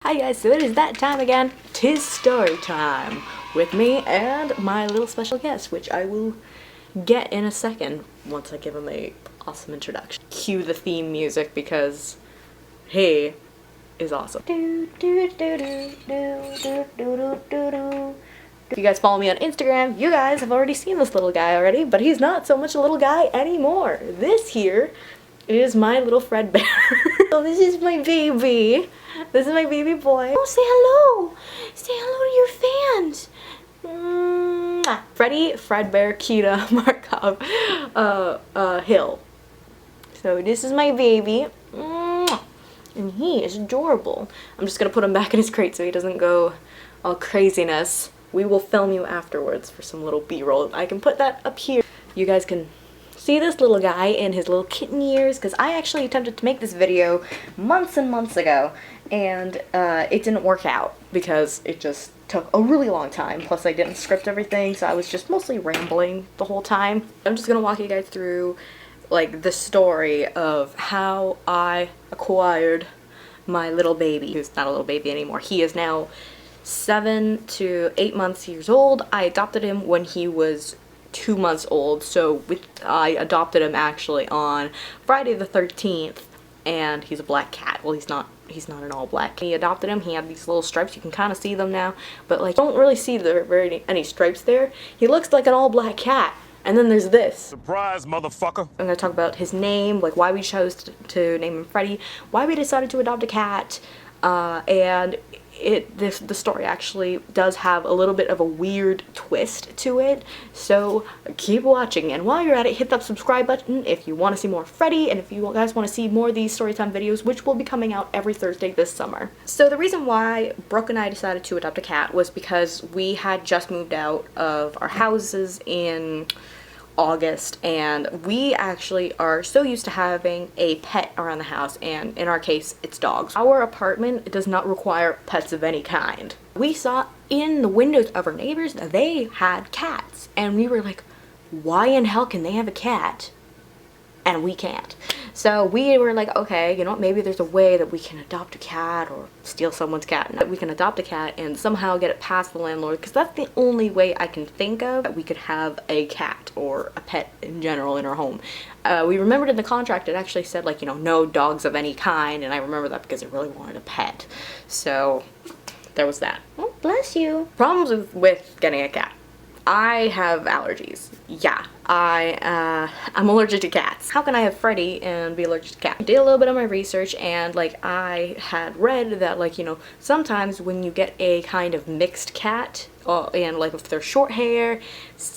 Hi guys, so it is that time again. 'Tis story time with me and my little special guest, which I will get in a second once I give him a awesome introduction. Cue the theme music because he is awesome. If you guys follow me on Instagram, you guys have already seen this little guy already, but he's not so much a little guy anymore. This here is my little Fredbear. So this is my baby. This is my baby boy. Oh, say hello! Say hello to your fans! Mwah. Freddie Fredbear Kita Markov Hill. So this is my baby. Mwah. And he is adorable. I'm just gonna put him back in his crate so he doesn't go all craziness. We will film you afterwards for some little B-roll. I can put that up here. You guys can see this little guy in his little kitten years, because I actually attempted to make this video months and months ago, and it didn't work out because it just took a really long time. Plus I didn't script everything, so I was just mostly rambling the whole time. I'm just gonna walk you guys through like the story of how I acquired my little baby, who's not a little baby anymore. He is now 7 to 8 years old. I adopted him when he was 2 months old, so I adopted him actually on Friday the 13th, and he's a black cat. Well, he's not an all black. He adopted him, he had these little stripes, you can kind of see them now, but like don't really see any stripes there. He looks like an all black cat. And then there's this. Surprise, motherfucker! I'm gonna talk about his name, like why we chose to name him Freddie, why we decided to adopt a cat, and the story actually does have a little bit of a weird twist to it, so keep watching. And while you're at it, hit that subscribe button if you want to see more Freddie, and if you guys want to see more of these storytime videos, which will be coming out every Thursday this summer. So the reason why Brooke and I decided to adopt a cat was because we had just moved out of our houses in August, and we actually are so used to having a pet around the house, and in our case it's dogs. Our apartment does not require pets of any kind. We saw in the windows of our neighbors that they had cats, and we were like, why in hell can they have a cat and we can't? So we were like, okay, you know what, maybe there's a way that we can adopt a cat or steal someone's cat, and we can adopt a cat and somehow get it past the landlord, because that's the only way I can think of that we could have a cat or a pet in general in our home. We remembered in the contract it actually said, like, you know, no dogs of any kind, and I remember that because I really wanted a pet. So there was that. Oh, bless you. Problems with getting a cat. I have allergies. Yeah, I'm allergic to cats. How can I have Freddie and be allergic to cats? I did a little bit of my research, and like I had read that, like, you know, sometimes when you get a kind of mixed cat, and like if they're short hair,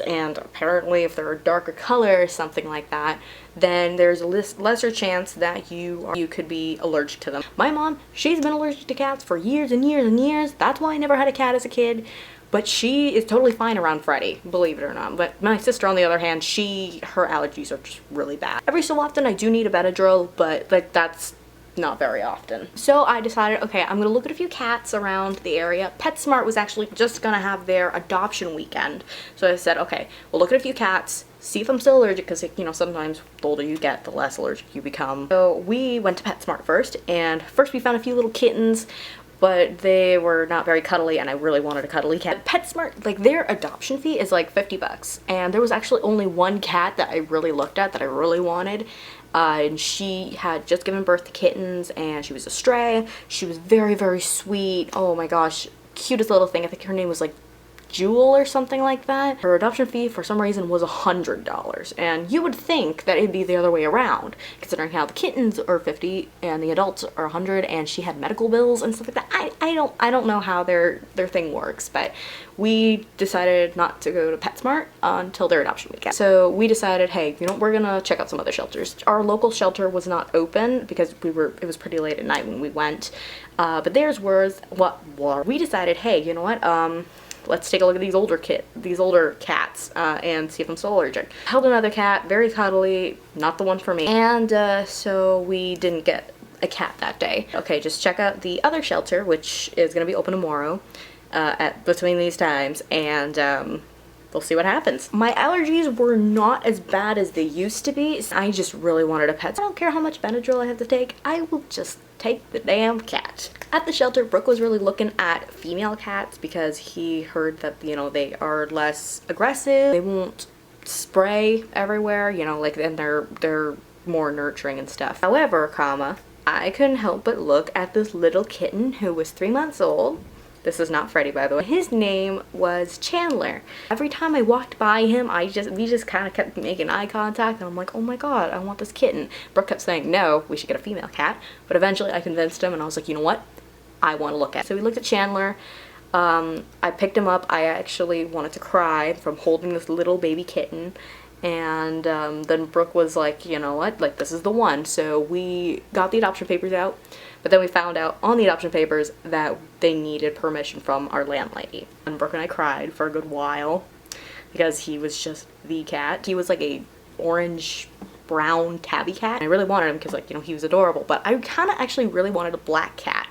and apparently if they're a darker color or something like that, then there's a lesser chance that you could be allergic to them. My mom, she's been allergic to cats for years and years and years. That's why I never had a cat as a kid. But she is totally fine around Freddie, believe it or not. But my sister, on the other hand, her allergies are just really bad. Every so often I do need a Benadryl, but like that's not very often. So I decided, okay, I'm gonna look at a few cats around the area. PetSmart was actually just gonna have their adoption weekend. So I said, okay, we'll look at a few cats, see if I'm still allergic, because, you know, sometimes the older you get, the less allergic you become. So we went to PetSmart first, and first we found a few little kittens, but they were not very cuddly, and I really wanted a cuddly cat. PetSmart, like, their adoption fee is like $50, and there was actually only one cat that I really looked at that I really wanted, and she had just given birth to kittens, and she was a stray. She was very, very sweet. Oh my gosh, cutest little thing. I think her name was like Jewel or something like that. Her adoption fee for some reason was $100, and you would think that it'd be the other way around, considering how the kittens are 50 and the adults are 100, and she had medical bills and stuff like that. I don't know how their thing works, but we decided not to go to PetSmart until their adoption weekend. So we decided, hey, you know, we're gonna check out some other shelters. Our local shelter was not open because it was pretty late at night when we went, but theirs was we decided, hey, you know what, let's take a look at these older cats and see if I'm still allergic. Held another cat, very cuddly, not the one for me, and so we didn't get a cat that day. Okay, just check out the other shelter, which is gonna be open tomorrow between these times, and we'll see what happens. My allergies were not as bad as they used to be. I just really wanted a pet. I don't care how much Benadryl I have to take. I will just take the damn cat. At the shelter, Brooke was really looking at female cats because he heard that, you know, they are less aggressive. They won't spray everywhere, you know, like, and they're more nurturing and stuff. However, I couldn't help but look at this little kitten who was 3 months old. This is not Freddy, by the way. His name was Chandler. Every time I walked by him, we just kind of kept making eye contact, and I'm like, oh my god, I want this kitten. Brooke kept saying, no, we should get a female cat. But eventually I convinced him, and I was like, you know what? I want to look at it. So we looked at Chandler. I picked him up. I actually wanted to cry from holding this little baby kitten. And then Brooke was like, you know what, like, this is the one. So we got the adoption papers out, but then we found out on the adoption papers that they needed permission from our landlady. And Brooke and I cried for a good while because he was just the cat. He was like a orange brown tabby cat. I really wanted him because, like, you know, he was adorable, but I kind of actually really wanted a black cat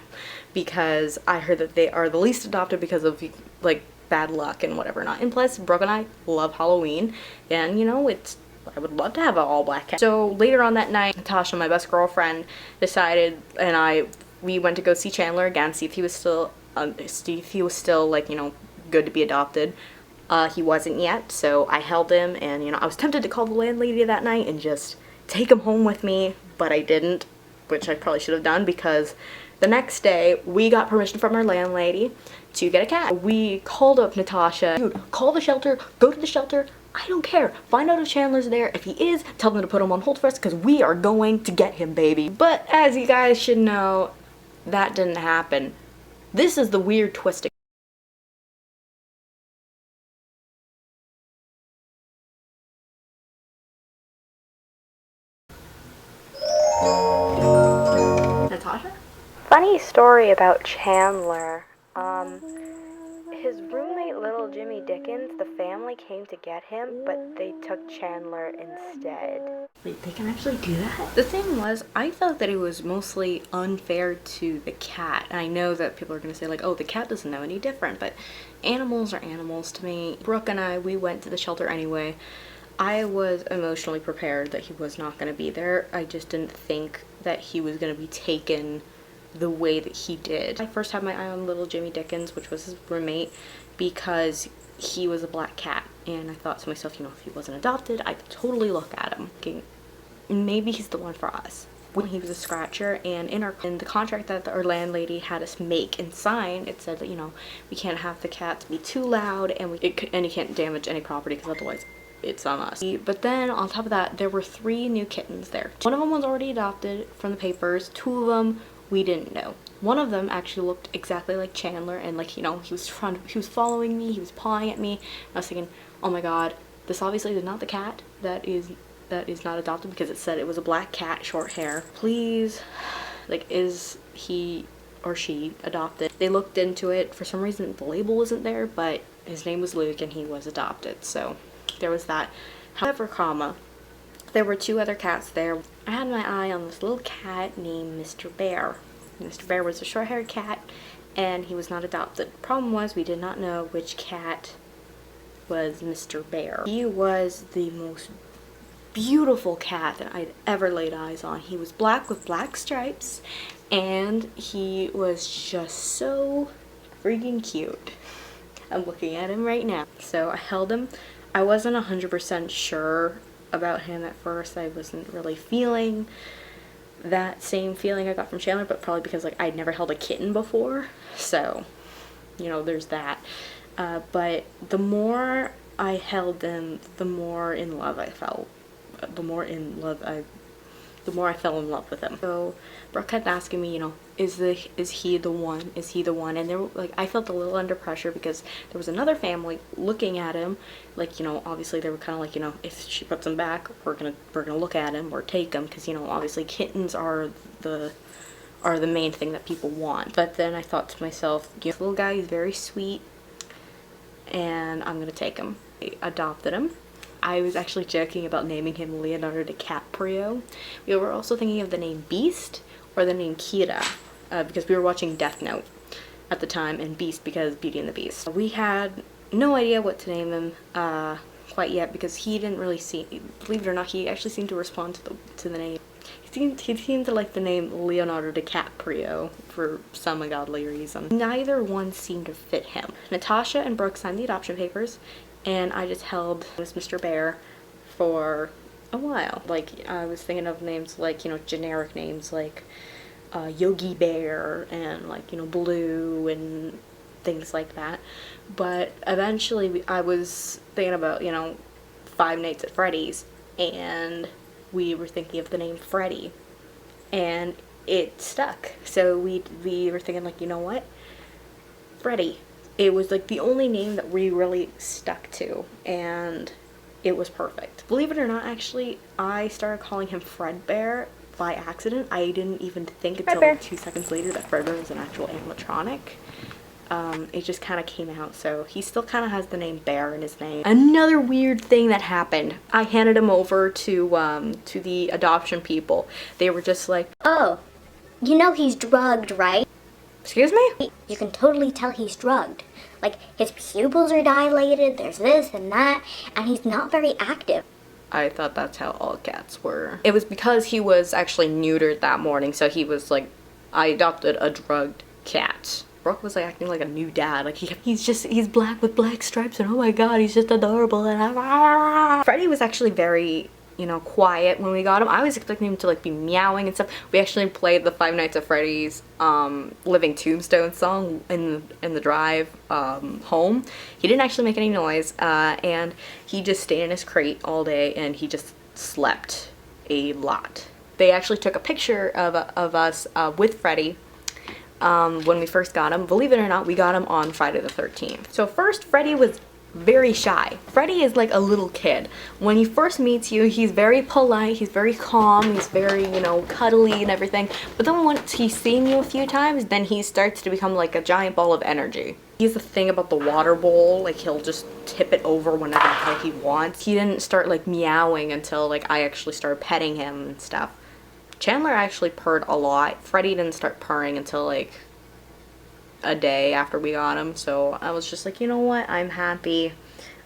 because I heard that they are the least adopted because of, like, bad luck and whatever not. And plus, Brooke and I love Halloween, and, you know, I would love to have an all-black cat. So later on that night, Natasha, my best girlfriend, decided, and we went to go see Chandler again, see if he was still like, you know, good to be adopted. He wasn't yet, so I held him, and, you know, I was tempted to call the landlady that night and just take him home with me, but I didn't, which I probably should have done, because the next day we got permission from our landlady to get a cat. We called up Natasha. Dude, call the shelter, go to the shelter, I don't care. Find out if Chandler's there. If he is, tell them to put him on hold for us because we are going to get him, baby. But as you guys should know, that didn't happen. This is the weird twisting. Natasha? Funny story about Chandler. His roommate, little Jimmy Dickens, the family came to get him, but they took Chandler instead. Wait, they can actually do that? The thing was, I felt that it was mostly unfair to the cat. And I know that people are going to say, like, oh, the cat doesn't know any different, but animals are animals to me. Brooke and I, we went to the shelter anyway. I was emotionally prepared that he was not going to be there. I just didn't think that he was going to be taken the way that he did. I first had my eye on little Jimmy Dickens, which was his roommate, because he was a black cat, and I thought to myself, you know, if he wasn't adopted, I could totally look at him thinking, maybe he's the one for us. When he was a scratcher, and in the contract that our landlady had us make and sign, it said that, you know, we can't have the cats be too loud, and he can't damage any property because otherwise it's on us. But then on top of that, there were 3 new kittens there. One of them was already adopted from the papers. 2 of them we didn't know. One of them actually looked exactly like Chandler, and, like, you know, he was following me, he was pawing at me. I was thinking, oh my god, this obviously is not the cat that is not adopted, because it said it was a black cat, short hair. Please, like, is he or she adopted? They looked into it. For some reason the label wasn't there, but his name was Luke and he was adopted, so there was that. However, there were 2 other cats there. I had my eye on this little cat named Mr. Bear. Mr. Bear was a short-haired cat, and he was not adopted. The problem was we did not know which cat was Mr. Bear. He was the most beautiful cat that I'd ever laid eyes on. He was black with black stripes, and he was just so freaking cute. I'm looking at him right now. So I held him. I wasn't 100% sure about him at first. I wasn't really feeling that same feeling I got from Chandler, but probably because, like, I'd never held a kitten before, so, you know, there's that. But the more I held him, the more in love I felt. The more I fell in love with him. So Brooke kept asking me, you know, is he the one? Is he the one? And there, like, I felt a little under pressure because there was another family looking at him. Like, you know, obviously they were kind of like, you know, if she puts him back, we're gonna look at him or take him, because, you know, obviously kittens are the main thing that people want. But then I thought to myself, this little guy is very sweet, and I'm gonna take him. I adopted him. I was actually joking about naming him Leonardo DiCaprio. We were also thinking of the name Beast or the name Kira, because we were watching Death Note at the time, and Beast because Beauty and the Beast. We had no idea what to name him quite yet, because he didn't really believe it or not, he actually seemed to respond to the name. He seemed to like the name Leonardo DiCaprio for some ungodly reason. Neither one seemed to fit him. Natasha and Brooke signed the adoption papers, and I just held this Mr. Bear for a while. Like, I was thinking of names like, you know, generic names like Yogi Bear and, like, you know, Blue and things like that. But eventually I was thinking about, you know, Five Nights at Freddy's, and we were thinking of the name Freddy, and it stuck. So we were thinking, like, you know what, Freddy. It was like the only name that we really stuck to, and it was perfect. Believe it or not, actually, I started calling him Fredbear by accident. I didn't even think until like 2 seconds later that Fredbear was an actual animatronic. It just kind of came out, so he still kind of has the name Bear in his name. Another weird thing that happened, I handed him over to the adoption people. They were just like, "Oh, you know he's drugged, right?" Excuse me? You can totally tell he's drugged. Like, his pupils are dilated, there's this and that, and he's not very active. I thought that's how all cats were. It was because he was actually neutered that morning, so he was like, I adopted a drugged cat. Brooke was like acting like a new dad. Like, he's black with black stripes, and oh my god, he's just adorable. And Freddy was actually very, you know, quiet when we got him. I was expecting him to like be meowing and stuff. We actually played the Five Nights at Freddy's Living Tombstone song in the drive home. He didn't actually make any noise, and he just stayed in his crate all day, and he just slept a lot. They actually took a picture of us with Freddy when we first got him. Believe it or not, we got him on Friday the 13th. So first, Freddy was very shy. Freddy is like a little kid. When he first meets you, he's very polite, he's very calm, he's very, you know, cuddly and everything. But then once he's seen you a few times, then he starts to become like a giant ball of energy. He's the thing about the water bowl, like he'll just tip it over whenever he wants. He didn't start like meowing until like I actually started petting him and stuff. Chandler actually purred a lot. Freddy didn't start purring until like a day after we got him, so I was just like, you know what, I'm happy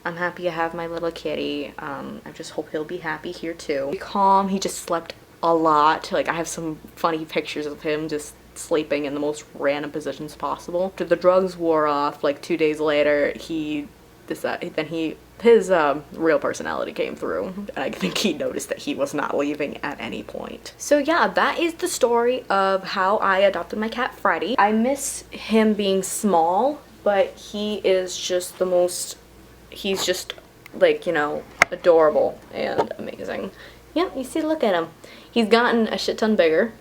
to have my little kitty. I just hope he'll be happy here too. Be calm. He just slept a lot. Like, I have some funny pictures of him just sleeping in the most random positions possible. After the drugs wore off, like 2 days later, he decided, his real personality came through, and I think he noticed that he was not leaving at any point. So yeah, that is the story of how I adopted my cat Freddy. I miss him being small, but he is just the most, he's just like, you know, adorable and amazing. Yep, you see, look at him. He's gotten a shit ton bigger.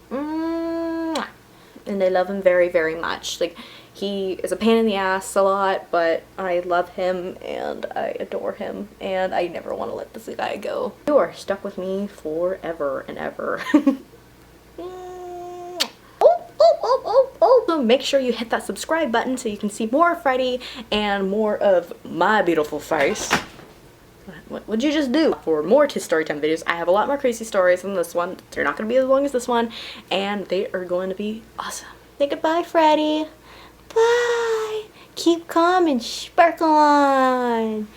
And I love him very, very much. Like, he is a pain in the ass a lot, but I love him and I adore him, and I never want to let this guy go. You are stuck with me forever and ever. So make sure you hit that subscribe button so you can see more of Freddy and more of my beautiful face. What'd you just do? For more storytime videos, I have a lot more crazy stories than this one. They're not going to be as long as this one, and they are going to be awesome. Say goodbye, Freddy. Bye. Keep calm and sparkle on.